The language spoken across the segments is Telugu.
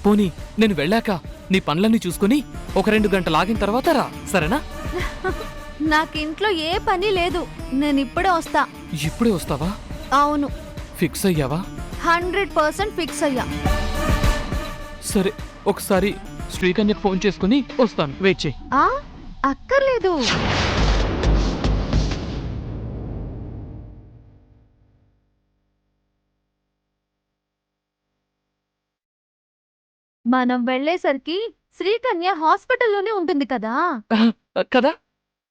పోనీ నేను వెళ్ళాక నీ పనులన్నీ చూసుకుని ఒక 2 గంటలు ఆగిన తర్వాత రా, సరేనా? నాకింట్లో ఏ పని లేదు, నేను ఇప్పుడే వస్తా. ఇప్పుడే వస్తావా? అవును, ఫిక్స్ అయ్యావా? 100% ఫిక్స్ అయ్యా. సరే, ఒకసారి శ్రీకన్యకు ఫోన్ చేసుకుని వస్తాను, వెయిట్ చేయి. అక్కర్లేదు. మనం వెళ్ళేసరికి శ్రీకన్య హాస్పిటల్లోనే ఉంటుంది కదా. కదా,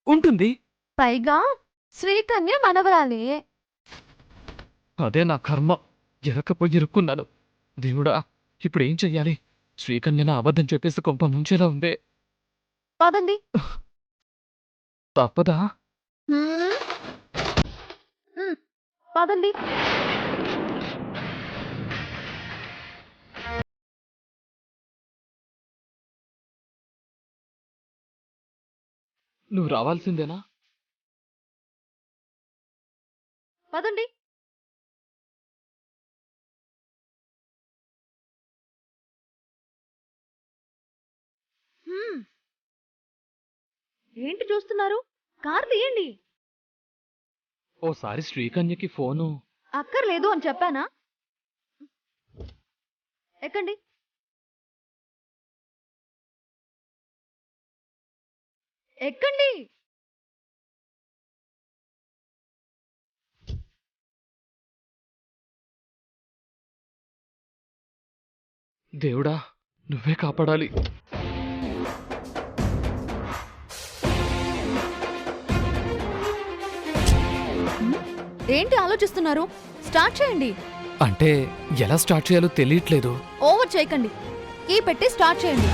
ఉంటుంది. పైగా శ్రీకన్య మనవరాలే. అదే నా కర్మ, ఎరకపోయి ఇరుక్కున్నాను. దేవుడా, ఇప్పుడు ఏం చెయ్యాలి? శ్రీకన్య నా అబద్ధం చెప్పేసి కొంప ముంచేలా ఉందే. పదండి. తప్పదా? పదండి. నువ్వు రావాల్సిందేనా? పదండి. ఏంటి చూస్తున్నారు? కార్ తీయండి. ఓసారి శ్రీకన్యకి ఫోను. అక్కర్లేదు అని చెప్పానా? ఎక్కండి. ఎక్కండి. దేవుడా, నువ్వే కాపాడాలి. ఏంటి ఆలోచిస్తున్నారు? స్టార్ట్ చేయండి. అంటే ఎలా స్టార్ట్ చేయాలో తెలియట్లేదు. ఓవర్ చేయకండి. కీ పెట్టి స్టార్ట్ చేయండి.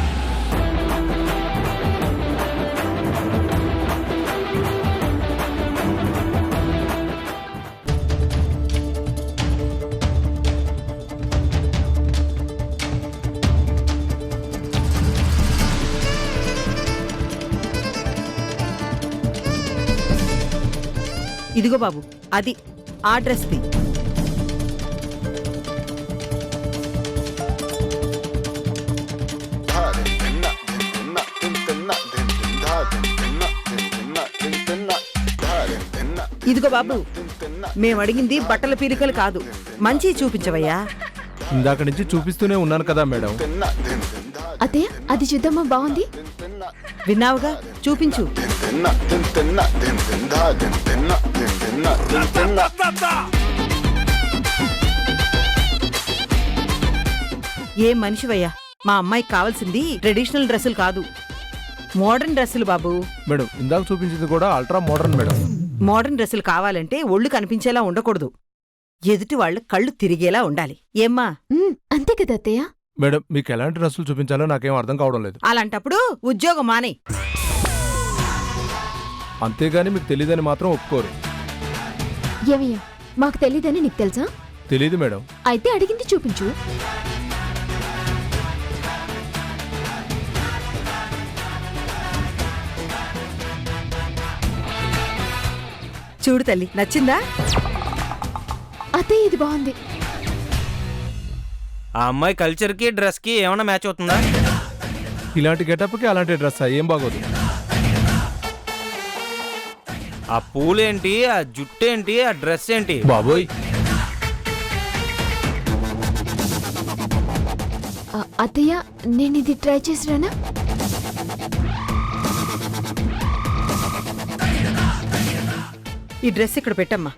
ఇదిగో బాబు, అది ఆ డ్రెస్ది. ఇదిగో బాబు, మేము అడిగింది బట్టల పీలికలు కాదు, మంచి చూపించవయ్యా. ఇందాక నుంచి చూపిస్తూనే ఉన్నాను కదా మేడం. అదే అది చూద్దామా, బాగుంది. విన్నావుగా, చూపించు. ఏ మనిషివయ్యా, మా అమ్మాయికి కావాల్సింది ట్రెడిషనల్ డ్రెస్సులు కాదు, మోడర్న్ డ్రెస్సులు బాబు. మేడం, ఇందాక చూపించింది కూడా అల్ట్రా మోడర్న్ మేడం. మోడర్న్ డ్రెస్సులు కావాలంటే ఒళ్ళు కనిపించేలా ఉండకూడదు, ఎదుటి వాళ్ళు కళ్ళు తిరిగేలా ఉండాలి. ఏమ్మా? అంతే కదా అత్తయ్య. మేడం, మీకు ఎలాంటి డ్రెస్సులు చూపించాలో నాకేం అర్థం కావడం లేదు. అలాంటప్పుడు ఉద్యోగం మానే. అంతేగాని మీకు తెలియదని మాత్రం ఒప్పుకోరు. ఏమయ్యా, మాకు తెలీదని నీకు తెలుసా? తెలీదు మేడం. అయితే అడిగింది చూపించు. చూడు తల్లి, నచ్చిందా? అదే ఇది బాగుంది. ఆ అమ్మాయి కల్చర్ కి డ్రెస్ కి ఏమైనా మ్యాచ్ అవుతుందా? ఇలాంటి గెటప్కి అలాంటి డ్రెస్ ఏం బాగోదు. ఆ పూలేంటి, ఆ జుట్టేంటి, ఆ డ్రెస్ ఏంటి? బాబోయ్, అత్తయ్య, నేను ఇది ట్రై చేసిరానా? ఈ డ్రెస్ ఇక్కడ పెట్టమ్మా.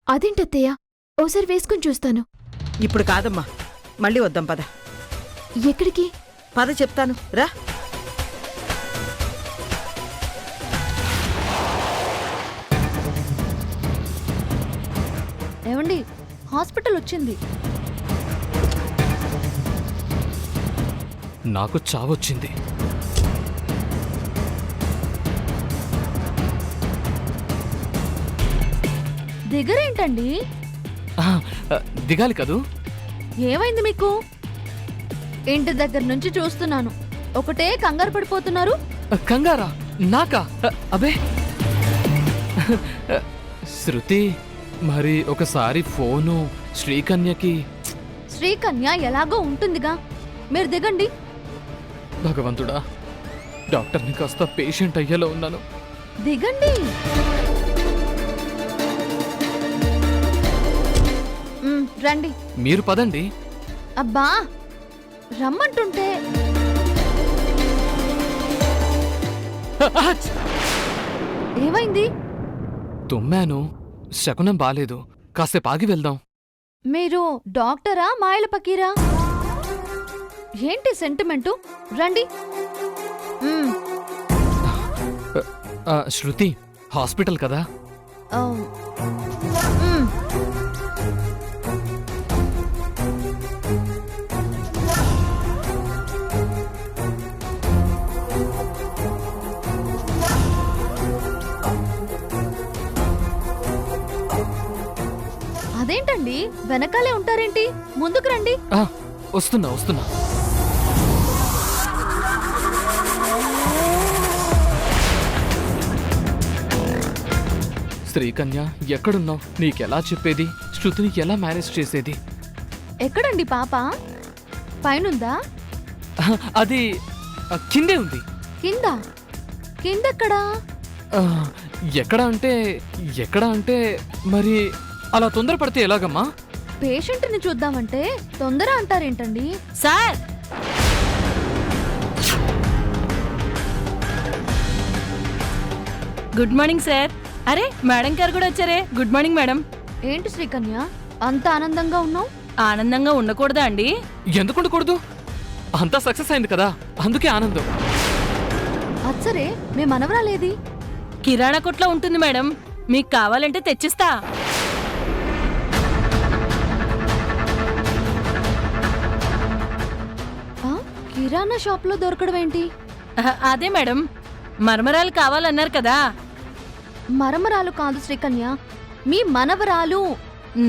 అదేంటి అత్తయ్య, ఓసారి వేసుకుని చూస్తాను. ఇప్పుడు కాదమ్మా, మళ్ళీ వద్దాం, పద. ఎక్కడికి? పద చెప్తాను, రా. ఏమండి, హాస్పిటల్ వచ్చింది. నాకు చావొచ్చింది. దిగరేంటండి? దిగాలి కదూ. ఏమైంది మీకు? ఇంటి దగ్గర నుంచి చూస్తున్నాను, ఒకటే కంగారు పడిపోతున్నారు. కంగారా? నాకా? అబే శృతి, మరి ఒకసారి ఫోను శ్రీకన్యకి. శ్రీకన్య ఎలాగో ఉంటుందిగా, మీరు దిగండి. భగవంతుడా, డాక్టర్ని కాస్త పేషెంట్ అయ్యేలా ఉన్నాను. దిగండి. రండి. మీరు పదండి. అబ్బా రమ్మంటుంటే. ఆచ్! ఏమైంది? తుమ్మాను. శకునం బాలేదు. కాసేపు ఆగి వెళ్దాం. మీరు డాక్టరా మాయల పకీరా? ఏంటి సెంటిమెంటు? రండి. శృతి, హాస్పిటల్ కదా. ఆ, మ్. అదేంటండి వెనకాలే ఉంటారేంటి? ముందుకు రండి. వస్తున్నా వస్తున్నా. శ్రీకన్య, ఎక్కడున్నావు? నీకెలా చెప్పేది? శృతిని ఎలా మేనేజ్ చేసేది? ఎక్కడండి పాప? పైనుందా? అది కిందే ఉంది. కింద? కిందెక్కడా? ఎక్కడ అంటే మరి అలా తొందరపడితే ఎలాగమ్మా? పేషెంట్ని చూద్దామంటే తొందర అంటారేంటండి? Sir, good morning sir. అరే మేడం గారు కూడా వచ్చారే. Good morning madam. ఏంటి శ్రీకన్య అంత ఆనందంగా ఉన్నావు? ఆనందంగా ఉండకూడదా అండి? ఎందుకు ఉండకూడదు? అంతా సక్సెస్ అయింది కదా, అందుకే ఆనందం. అచ్చరే, మీ మనవరాలేది? కిరాణా కొట్లో ఉంటుంది మేడం. మీకు కావాలంటే తెచ్చిస్తా. ఆ, కిరాణా షాప్లో దొరకడం ఏంటి? అదే మేడం, మరమరాలు కావాలన్నారు కదా. మరమరాలు కాదు శ్రీకన్య, మీ మనవరాలు.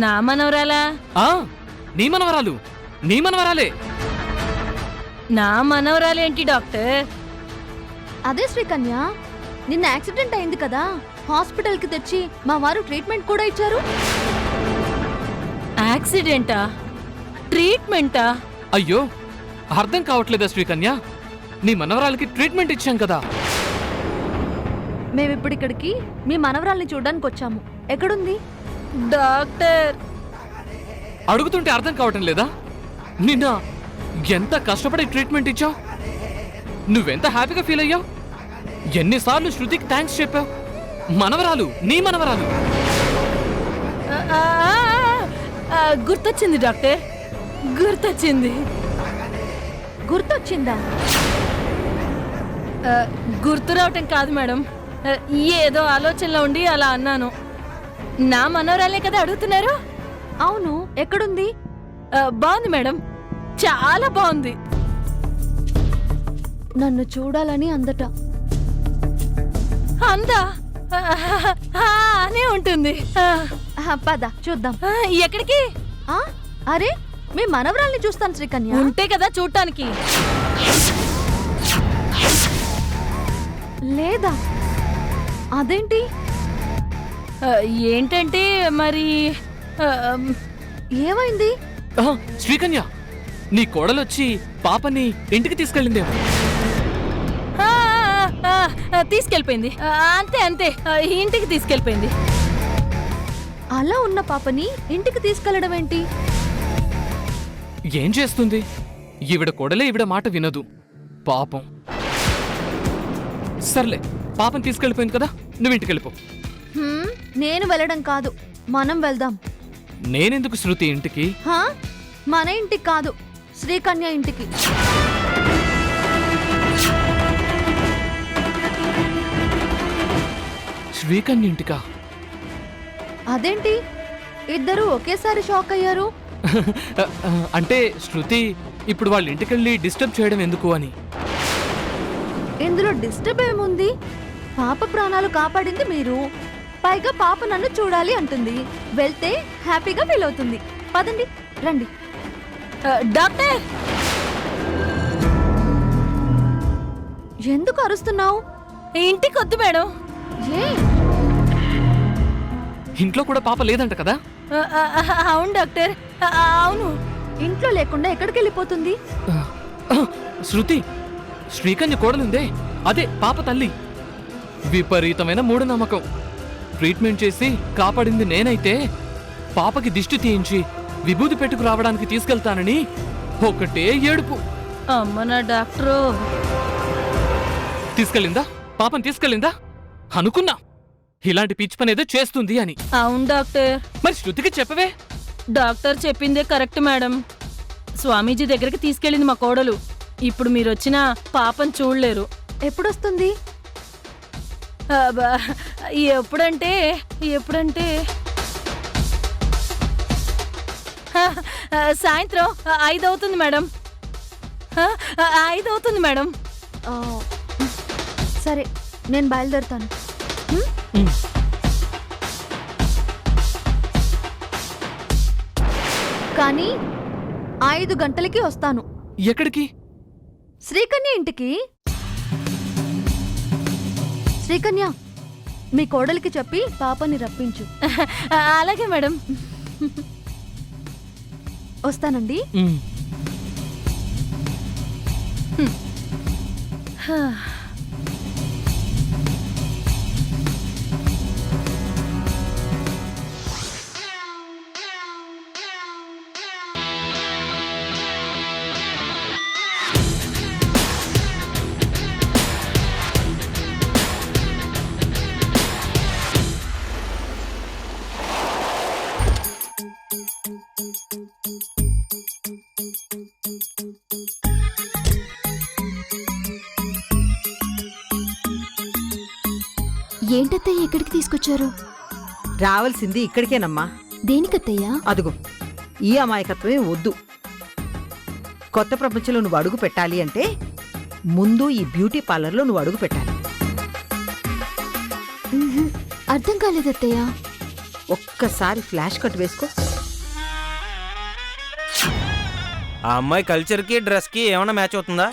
నా మనవరాలా? నీ మనవరాలు. నీ మనవరాలే. నా మనవరాలేంటి డాక్టర్? అదే శ్రీకన్య, నిన్న యాక్సిడెంట్ అయింది కదా, హాస్పిటల్కి తెచ్చి మా వారు ట్రీట్మెంట్ కూడా ఇచ్చారు. యాక్సిడెంటా? ట్రీట్మెంటా? అయ్యో, అర్థం కావట్లేదా శ్రీకన్య? నీ మనవరాలకి ట్రీట్మెంట్ ఇచ్చాం కదా. మేమిప్పుడు ఇక్కడికి మీ మనవరాల్ని చూడడానికి వచ్చాము. ఎక్కడుంది? డాక్టర్, అడుగుతుంటే అర్థం కావటం లేదా? నిన్న ఎంత కష్టపడి ట్రీట్మెంట్ ఇచ్చావు. నువ్వెంత హ్యాపీగా ఫీల్ అయ్యావు. ఎన్నిసార్లు శృతికి థ్యాంక్స్ చెప్పావు. మనవరాలు, నీ మనవరాలు. గుర్తొచ్చింది డాక్టర్, గుర్తొచ్చింది. గుర్తొచ్చిందా? గుర్తు రావటం కాదు మేడం, ఏదో ఆలోచనలో ఉండి అలా అన్నాను. నా మనవరాలే కదా అడుగుతున్నారు? అవును, ఎక్కడుంది? బాగుంది మేడం, చాలా బాగుంది. నన్ను చూడాలని అందట. అందా అనే ఉంటుంది. పద చూద్దాం. ఎక్కడికి? అరే, మీ మనవరాల్ని చూస్తాను శ్రీకన్య. ఉంటే కదా చూడటానికి. లేదా? అదేంటి? ఏంటంటే మరి ఏమైంది? శ్రీకన్య, నీ కోడలొచ్చి పాపని ఇంటికి తీసుకెళ్ళిందేమో. తీసుకెళ్ళిపోయింది. అంతే అంతే, ఇంటికి తీసుకెళ్ళిపోయింది. అలా ఉన్న పాపని ఇంటికి తీసుకెళ్లడం ఏంటి? ఏం చేస్తుంది? ఈవిడ కోడలే ఈవిడ మాట వినదు. పాపం. సర్లే, పాపని తీసుకెళ్ళిపోయింది కదా, నువ్వు ఇంటికి వెళ్ళిపో. నేను వెళ్ళడం కాదు, మనం వెళ్దాం. నేనెందుకు శృతి ఇంటికి? మన ఇంటికి కాదు, శ్రీకన్య ఇంటికి. శ్రీకన్య ఇంటికా? అదేంటి ఇద్దరు ఒకేసారి షాక్ అయ్యారు? అంటే శృతి ఇప్పుడు వాళ్ళ ఇంటికెళ్ళి డిస్టర్బ్ చేయడం ఎందుకు అని. ఇందులో డిస్టర్బ్ ఏముంది? పాప ప్రాణాలు కాపాడింది మీరు, పైగా పాప నన్ను చూడాలి అంటుంది. వెళ్తే హ్యాపీగా ఫీల్ అవుతుంది. పదండి, రండి. డాక్టర్, ఎందుకు అరుస్తున్నావు? ఇంటికి వద్దు మేడం. ఏ? ఇంట్లో కూడా పాప లేదంట కదా? అవును డాక్టర్, అవును. ఇంట్లో లేకుండా ఎక్కడికి వెళ్ళిపోతుంది? శృతి, శ్రీకన్య కోడలుందే అదే పాప తల్లి. విపరీతమైన మూఢనమ్మకం. ట్రీట్మెంట్ చేసి కాపాడింది నేనైతే పాపకి దిష్టి తీయించి విభూతి పెట్టుకు రావడానికి తీసుకెళ్తానని ఒకటే ఏడుపు. అమ్మ నా డాక్టరు. తీసుకెళ్ళిందా? పాపని తీసుకెళ్ళిందా? అనుకున్నా ఇలాంటి పిచ్చి పని ఏదో చేస్తుంది అని. అవును డాక్టర్. మరి శృతికి చెప్పవే. డాక్టర్ చెప్పిందే కరెక్ట్ మేడం. స్వామీజీ దగ్గరికి తీసుకెళ్ళింది మా కోడలు. ఇప్పుడు మీరొచ్చినా పాపను చూడలేరు. ఎప్పుడొస్తుంది? అబ్బా, ఎప్పుడంటే సాయంత్రం 5 అవుతుంది మేడం. 5 అవుతుంది మేడం. ఆ, సరే నేను బయలుదేరుతాను. కానీ 5 గంటలకి వస్తాను. ఎక్కడికి? శ్రీకన్య ఇంటికి. శ్రీకన్య, మీ కోడలికి చెప్పి పాపని రప్పించు. అలాగే మేడం. వస్తానండి. ఏంటత్తయ్య ఇక్కడికి తీసుకొచ్చారు? రావాల్సింది ఇక్కడికేనమ్మా. దేనికత్తయ్యా? అదుగో ఈ అమాయకత్వమే వద్దు. కొత్త ప్రపంచంలో నువ్వు అడుగు పెట్టాలి అంటే ముందు ఈ బ్యూటీ పార్లర్లో నువ్వు అడుగు పెట్టాలి. అర్థం కాలేదత్తయ్యా. ఒక్కసారి ఫ్లాష్ కట్ వేసుకో. ఆ అమ్మాయి కల్చర్కి డ్రెస్కి ఏమైనా మ్యాచ్ అవుతుందా?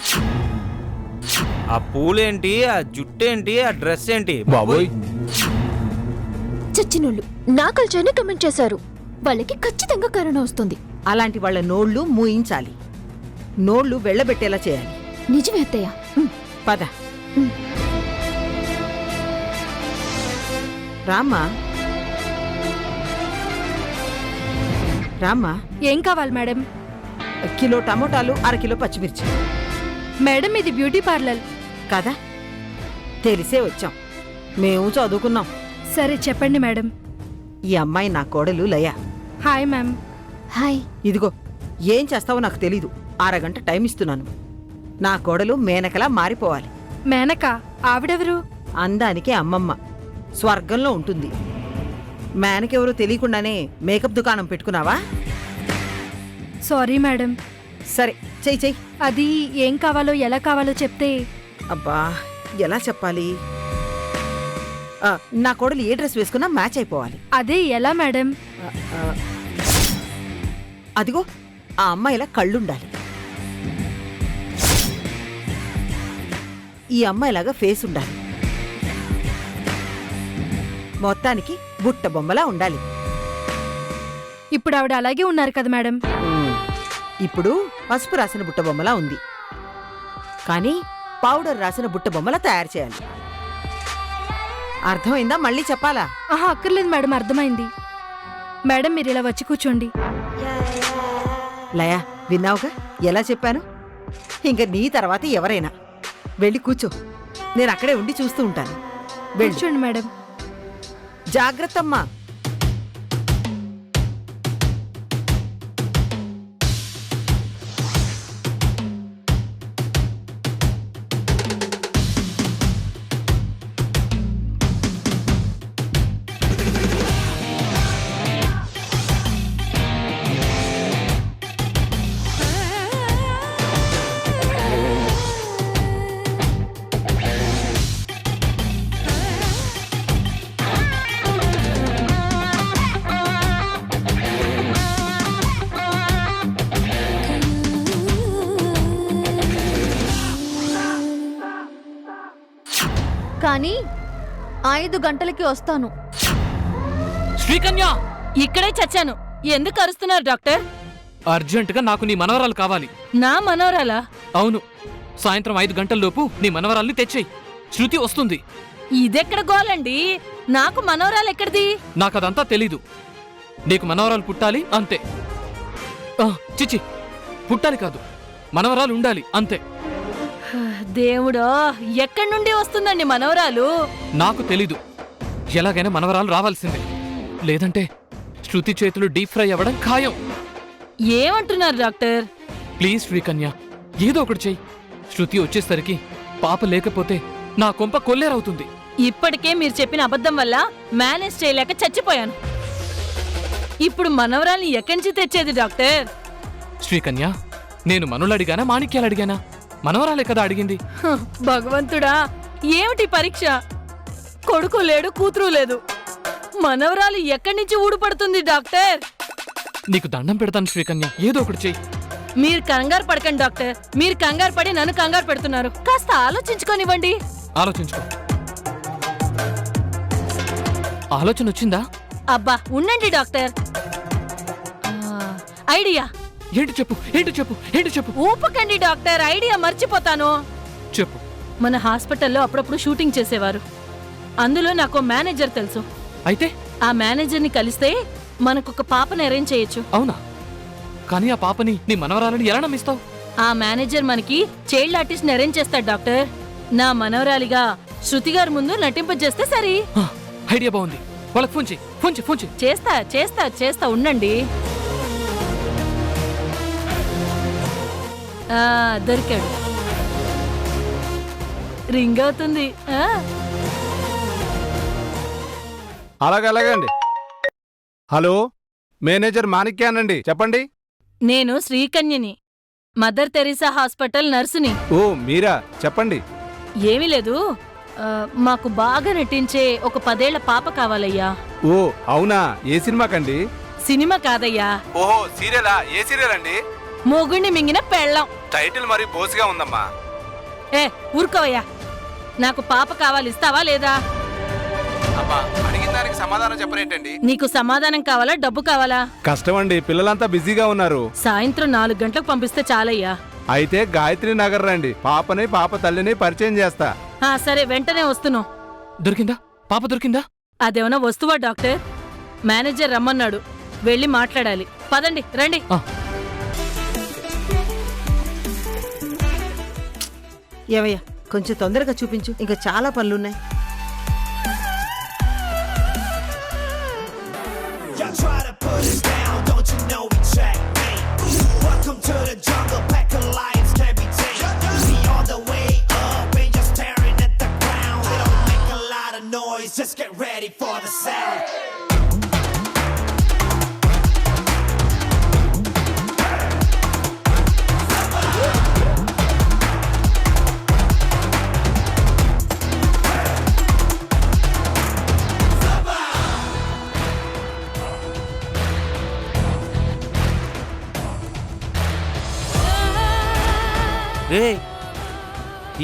ఆ పూలేంటి, ఆ జుట్టేంటి, ఆ డ్రెస్ ఏంటి? బాబోయ్, చచ్చినోళ్ళు నా కల్చర్ని కమెంట్ చేశారు. వాళ్ళకి ఖచ్చితంగా కరోనా వస్తుంది. అలాంటి వాళ్ళ నోళ్ళు మూయించాలి, నోళ్ళు వెళ్ళబెట్టేలా చేయాలి. నిజమే అత్తయ్య. పద రామ్మా. రామ్మా. ఏం కావాలి మేడం? కిలో టమోటాలు, 1/2 కిలో పచ్చిమిర్చి. మేడం ఇది బ్యూటీ పార్లర్ కదా, తెలిసే వచ్చాం. మేము చదువుకున్నాం. సరే చెప్పండి మేడం. ఈ అమ్మాయి నా కోడలు లయ. Hi ma'am. హాయ్. ఇదిగో ఏం చేస్తావో నాకు తెలీదు. 1 గంట టైం ఇస్తున్నాను. నా కోడలు మేనకలా మారిపోవాలి. మేనక? ఆవిడెవరు? అందానికి అమ్మమ్మ, స్వర్గంలో ఉంటుంది. మేనకెవరో తెలియకుండానే మేకప్ దుకాణం పెట్టుకున్నావా? Sorry madam. సరే చెయ్యి చెయ్యి. అది ఏం కావాలో ఎలా కావాలో చెప్తే. అబ్బా ఎలా చెప్పాలి? నా కోడలు ఏ డ్రెస్ వేసుకున్నా మ్యాచ్ అయిపోవాలి. అదే ఎలా మేడం? అదిగో ఆ అమ్మాయిలా కళ్ళుండాలి. ఈ అమ్మాయిలాగా ఫేస్ ఉండాలి. మొత్తానికి బుట్ట బొమ్మలా ఉండాలి. ఇప్పుడు ఆవిడ అలాగే ఉన్నారు కదా మేడం. ఇప్పుడు పసుపు రాసిన బుట్ట బొమ్మలా ఉంది, కానీ పౌడర్ రాసిన బుట్ట బొమ్మలా తయారు చేయాలి. అర్థమైందా? మళ్ళీ చెప్పాలా? ఆహా అక్కర్లేదు మేడం, అర్థమైంది. మేడం మీరు ఇలా వచ్చి కూర్చోండి. లయా, విన్నావుగా ఎలా చెప్పాను? ఇంక నీ తర్వాత ఎవరైనా వెళ్ళి కూర్చో. నేను అక్కడే ఉండి చూస్తూ ఉంటాను. వెళ్ళు. కూర్చోండి మేడం. జాగ్రత్తమ్మా. కానీ 5 గంటలకి వస్తాను. శ్రీకన్య, ఇక్కడే చచ్చాను. ఎందుకు అరుస్తున్నారు డాక్టర్? అర్జెంటుగా నాకు నీ మనవరాలు కావాలి. నా మనవరాలా? అవును, సాయంత్రం 5 గంటల్లోపు నీ మనవరాల్ని తెచ్చేయి. శృతి వస్తుంది. ఇదెక్కడ గోలండి? నాకు మనవరాలు ఎక్కడిది? నాకదంతా తెలీదు. నీకు మనవరాలు పుట్టాలి అంతే. చిచి, పుట్టాలి కాదు, మనవరాలు ఉండాలి అంతే. దేవుడో, ఎక్కడి నుండి వస్తుందండి మనవరాలు? నాకు తెలీదు. ఎలాగైనా మనవరాలు రావాల్సిందే, లేదంటే శృతి చేతులు డీప్ ఫ్రై అవ్వడం ఖాయం. ఏమంటున్నారు డాక్టర్? ప్లీజ్ శ్రీకన్య, ఏదో ఒకటి చెయ్యి. శృతి వచ్చేసరికి పాప లేకపోతే నా కొంప కొల్లేరవుతుంది. ఇప్పటికే మీరు చెప్పిన అబద్ధం వల్ల మేనేజ్ చేయలేక చచ్చిపోయాను. ఇప్పుడు మనవరాల్ని ఎక్కడి నుంచి తెచ్చేది డాక్టర్? శ్రీకన్య, నేను మనులు అడిగానా మాణిక్యాలు అడిగానా? మనవరాలే కదా అడిగింది. భగవంతుడా, ఏమిటి పరీక్ష? కొడుకు లేడు, కూతురు లేదు, మనవరాలు ఎక్కడి నుంచి ఊడిపడుతుంది డాక్టర్? నీకు దండం పెడతాను శ్రీకన్య, ఏదో ఒకటి చెయ్యి. మీరు కంగారు పడకండి డాక్టర్. మీరు కంగారు పడి నన్ను కంగారు పెడుతున్నారు. కాస్త ఆలోచించుకోనివ్వండి. ఆలోచించుకో. ఆలోచన వచ్చిందా? అబ్బా ఉండండి డాక్టర్. ఐడియా. ఏంటి చెప్పు, ఏంటి చెప్పు, ఏంటి చెప్పు. ఊపకండి డాక్టర్, ఐడియా మర్చిపోతాను. చెప్పు. మన హాస్పిటల్లో అప్పుడప్పుడు షూటింగ్ చేసేవారు. అందులో నాకు మేనేజర్ తెలుసు. అయితే ఆ మేనేజర్ని కలిస్తే మనకొక పాపను అరేంజ్ చేయొచ్చు. అవునా? కానీ ఆ పాపని నీ మనవరాలని ఎలా నమ్మిస్తావు? ఆ మేనేజర్ మనకి చైల్డ్ ఆర్టిస్ట్ అరేంజ్ చేస్తాడు డాక్టర్. నా మనవరాలిగా శృతి గారి ముందు నటింపజేస్తే సరి. ఐడియా బాగుంది. వాళ్ళకి ఫోన్ చెయ్యి, ఫోన్ చెయ్యి, ఫోన్ చెయ్యి. చేస్తా చేస్తా చేస్తా ఉండండి. దొరికాడు. రింగ్ అవుతుంది. అలాగండి. హలో, మేనేజర్ మాణిక్యానండి, చెప్పండి. నేను శ్రీకన్యని, మదర్ తెరీసా హాస్పిటల్ నర్సుని. ఓ మీరా, చెప్పండి. ఏమీ లేదు, మాకు బాగా నటించే ఒక 10 ఏళ్ల పాప కావాలయ్యా. ఓ అవునా, ఏ సినిమాకండి? సినిమా కాదయ్యా. ఓహో, సీరియలా? ఏ సీరియల్ అండి? మొగుణ్ణి మింగిన పెళ్ళం. టైటిల్ మరి బోసిగా ఉందమ్మా. ఏ ఊరుకోవయ్యా, నాకు పాప కావాలి, ఇస్తావా లేదా? అమ్మా, అడిగిన దానికి సమాధానం చెప్పరేంటండి? నీకు సమాధానం కావాలా, డబ్బు కావాలా? కష్టమండి, పిల్లలంతా బిజీగా ఉన్నారు. సాయంత్రం 4 గంటలకు పంపిస్తే చాలయ్యా. అయితే గాయత్రి నగర్ రండి, పాపని పాప తల్లిని పరిచయం చేస్తా. సరే, వెంటనే వస్తున్నాం. దొరికిందా? పాప దొరికిందా? అదేమన్నా వస్తువా డాక్టర్? మేనేజర్ రమ్మన్నాడు, వెళ్ళి మాట్లాడాలి. పదండి, రండి. ఏవయ్యా, కొంచెం తొందరగా చూపించు, ఇంకా చాలా పనులున్నాయి. Y'all try to put us down, don't you know we checkmate? Welcome to the jungle, pack of lions can't be tamed. See all the way up and you're staring at the ground. We don't make a lot of noise, just get ready for the sound. రే,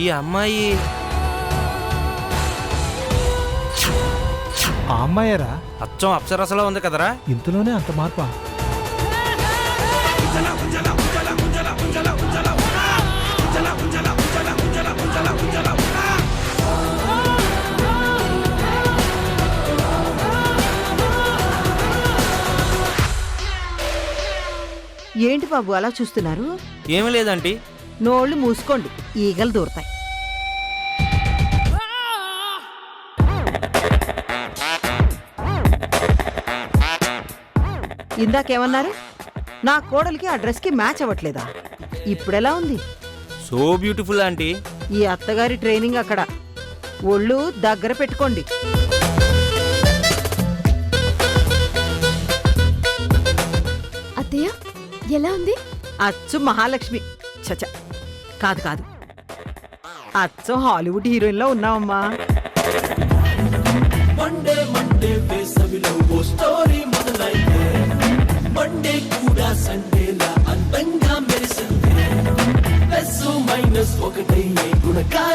ఈ అమ్మాయి ఆ అమ్మాయేరా? అచ్చం అప్సరసలా ఉంది కదరా. ఇంతలోనే అంత మార్పా? ఏంటి బాబు అలా చూస్తున్నారు? ఏమీ లేదంటీ. నోళ్ళు మూసుకోండి, ఈగలు దూరతాయి. ఇందాకేమన్నారు? నా కోడలికి ఆ డ్రెస్కి మ్యాచ్ అవ్వట్లేదా? ఇప్పుడెలా ఉంది? So beautiful aunty. ఈ అత్తగారి ట్రైనింగ్ అక్కడ. ఒళ్ళు దగ్గర పెట్టుకోండి. అత్తయ్య ఎలా ఉంది? అచ్చు మహాలక్ష్మి. చచ, కాదు కాదు, అచ్చం హాలీవుడ్ హీరోయిన్లో ఉన్నావమ్మా. మండే మండే వేసవిలో ఓ స్టోరీ మొదలైతే, మండే కూడా సండేలా అందంగా మెరిసింది. ప్లస్ మైనస్ ఒకటే